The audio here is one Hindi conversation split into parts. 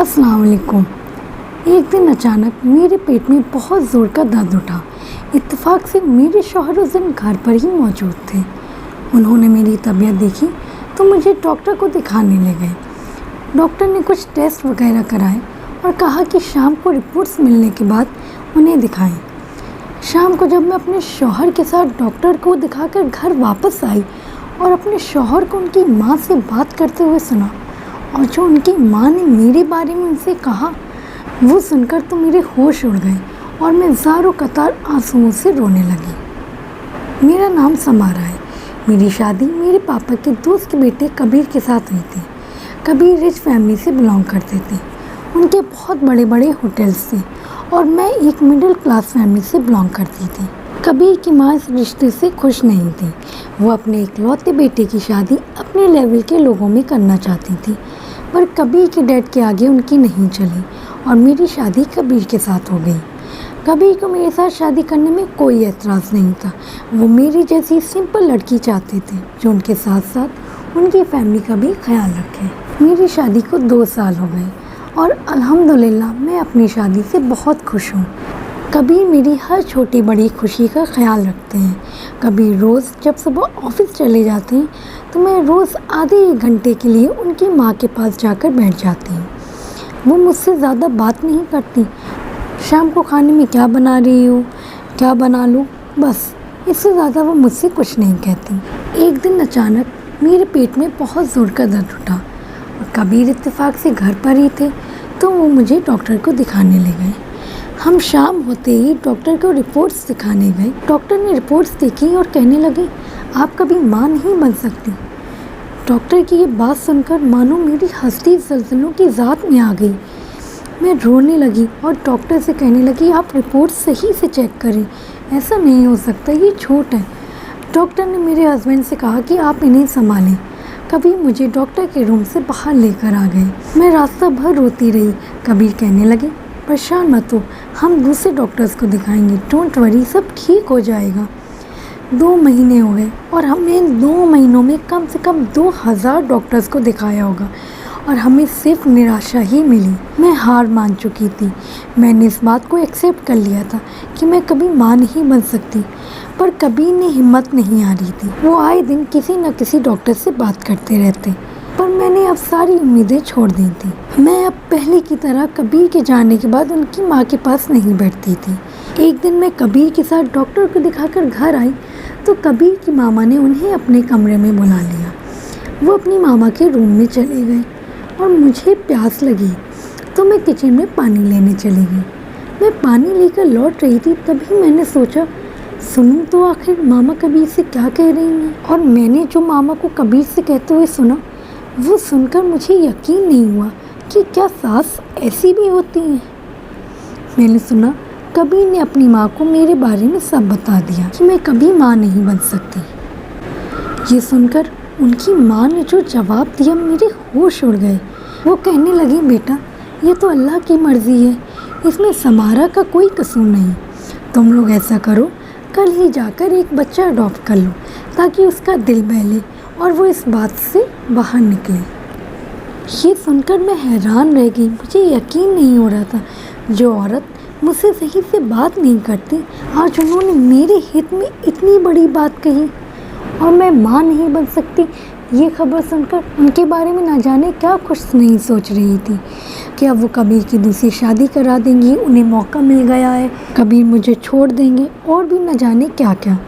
अस्सलाम वालेकुम। एक दिन अचानक मेरे पेट में बहुत ज़ोर का दर्द उठा। इत्तेफाक से मेरे शौहर उस दिन घर पर ही मौजूद थे। उन्होंने मेरी तबीयत देखी तो मुझे डॉक्टर को दिखाने ले गए। डॉक्टर ने कुछ टेस्ट वगैरह कराए और कहा कि शाम को रिपोर्ट्स मिलने के बाद उन्हें दिखाएं। शाम को जब मैं अपने शौहर के साथ डॉक्टर को दिखाकर घर वापस आई और अपने शौहर को उनकी माँ से बात करते हुए सुना और जो उनकी माँ ने मेरे बारे में उनसे कहा, वो सुनकर तो मेरे होश उड़ गए और मैं ज़ारों कतार आंसुओं से रोने लगी। मेरा नाम समारा है। मेरी शादी मेरे पापा के दोस्त के बेटे कबीर के साथ हुई थी। कबीर रिच फैमिली से बिलोंग करते थे। उनके बहुत बड़े बड़े होटल्स थे और मैं एक मिडिल क्लास फैमिली से बिलोंग करती थी। कबीर की माँ इस रिश्ते से खुश नहीं थी। वो अपने इकलौते बेटे की शादी अपने लेवल के लोगों में करना चाहती थी, पर कबीर के डैड के आगे उनकी नहीं चली और मेरी शादी कबीर के साथ हो गई। कबीर को मेरे साथ शादी करने में कोई एतराज़ नहीं था। वो मेरी जैसी सिंपल लड़की चाहते थे जो उनके साथ साथ उनकी फैमिली का भी ख्याल रखे। मेरी शादी को 2 साल हो गए और अल्हम्दुलिल्लाह मैं अपनी शादी से बहुत खुश हूँ। कबीर मेरी हर छोटी बड़ी खुशी का ख्याल रखते हैं। कबीर रोज़ जब सुबह ऑफिस चले जाते हैं तो मैं रोज़ आधे 1 घंटे के लिए उनकी माँ के पास जाकर बैठ जाती हूँ। वो मुझसे ज़्यादा बात नहीं करती। शाम को खाने में क्या बना रही हो, क्या बना लूँ, बस इससे ज़्यादा वो मुझसे कुछ नहीं कहती। एक दिन अचानक मेरे पेट में बहुत ज़ोर का दर्द उठा और कबीर इत्तेफाक से घर पर ही थे तो वो मुझे डॉक्टर को दिखाने ले गए। हम शाम होते ही डॉक्टर को रिपोर्ट्स दिखाने गए। डॉक्टर ने रिपोर्ट्स देखी और कहने लगे, आप कभी माँ नहीं बन सकती। डॉक्टर की ये बात सुनकर मानो मेरी हस्ती ज़लज़लों की ज़ात में आ गई। मैं रोने लगी और डॉक्टर से कहने लगी, आप रिपोर्ट सही से चेक करें, ऐसा नहीं हो सकता, ये छोट है। डॉक्टर ने मेरे हस्बैंड से कहा कि आप इन्हें संभालें। कबीर मुझे डॉक्टर के रूम से बाहर लेकर आ गए। मैं रास्ता भर रोती रही। कबीर कहने लगे, परेशान मत हो, हम दूसरे डॉक्टर्स को दिखाएंगे, डोंट वरी, सब ठीक हो जाएगा। 2 महीने हो गए और हमने इन 2 महीनों में कम से कम 2000 डॉक्टर्स को दिखाया होगा और हमें सिर्फ निराशा ही मिली। मैं हार मान चुकी थी। मैंने इस बात को एक्सेप्ट कर लिया था कि मैं कभी माँ नहीं बन सकती, पर कबीर ने हिम्मत नहीं आ रही थी। वो आए दिन किसी न किसी डॉक्टर से बात करते रहते, पर मैंने अब सारी उम्मीदें छोड़ दी थी। मैं अब पहले की तरह कबीर के जाने के बाद उनकी माँ के पास नहीं बैठती थी। एक दिन मैं कबीर के साथ डॉक्टर को दिखाकर घर आई तो कबीर की मामा ने उन्हें अपने कमरे में बुला लिया। वो अपनी मामा के रूम में चले गए और मुझे प्यास लगी तो मैं किचन में पानी लेने चली गई। मैं पानी लेकर लौट रही थी तभी मैंने सोचा, सुनूं तो आखिर मामा कबीर से क्या कह रही हैं। और मैंने जो मामा को कबीर से कहते हुए सुना, वो सुनकर मुझे यकीन नहीं हुआ कि क्या सास ऐसी भी होती हैं। मैंने सुना कबीर ने अपनी माँ को मेरे बारे में सब बता दिया कि मैं कभी माँ नहीं बन सकती। ये सुनकर उनकी माँ ने जो जवाब दिया, मेरे होश उड़ गए। वो कहने लगी, बेटा ये तो अल्लाह की मर्ज़ी है, इसमें समारा का कोई कसूर नहीं। तुम लोग ऐसा करो, कल ही जाकर एक बच्चा अडॉप्ट कर लो ताकि उसका दिल बहले और वो इस बात से बाहर निकले। ये सुनकर मैं हैरान रह गई। मुझे यकीन नहीं हो रहा था, जो औरत मुझसे सही से बात नहीं करती, आज उन्होंने मेरे हित में इतनी बड़ी बात कही और मैं माँ नहीं बन सकती। ये खबर सुनकर उनके बारे में ना जाने क्या कुछ नहीं सोच रही थी कि अब वो कबीर की दूसरी शादी करा देंगी, उन्हें मौका मिल गया है, कबीर मुझे छोड़ देंगे और भी न जाने क्या क्या।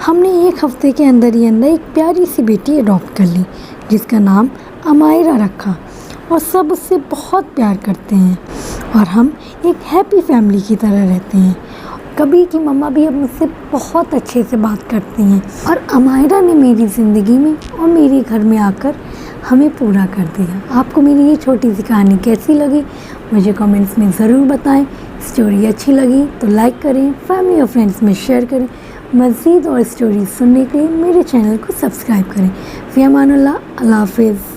हमने 1 हफ्ते के अंदर ही अंदर एक प्यारी सी बेटी अडॉप्ट कर ली जिसका नाम अमायरा रखा और सब उससे बहुत प्यार करते हैं और हम एक हैप्पी फैमिली की तरह रहते हैं। कबीर की मम्मा भी अब मुझसे बहुत अच्छे से बात करती हैं और अमायरा ने मेरी ज़िंदगी में और मेरे घर में आकर हमें पूरा कर दिया। आपको मेरी ये छोटी सी कहानी कैसी लगी मुझे कमेंट्स में ज़रूर बताएं। स्टोरी अच्छी लगी तो लाइक करें, फैमिली और फ्रेंड्स में शेयर करें। मज़ीद और स्टोरी सुनने के लिए मेरे चैनल को सब्सक्राइब करें। फ़ी अमानुल्लाह, अल्लाह हाफ़िज़।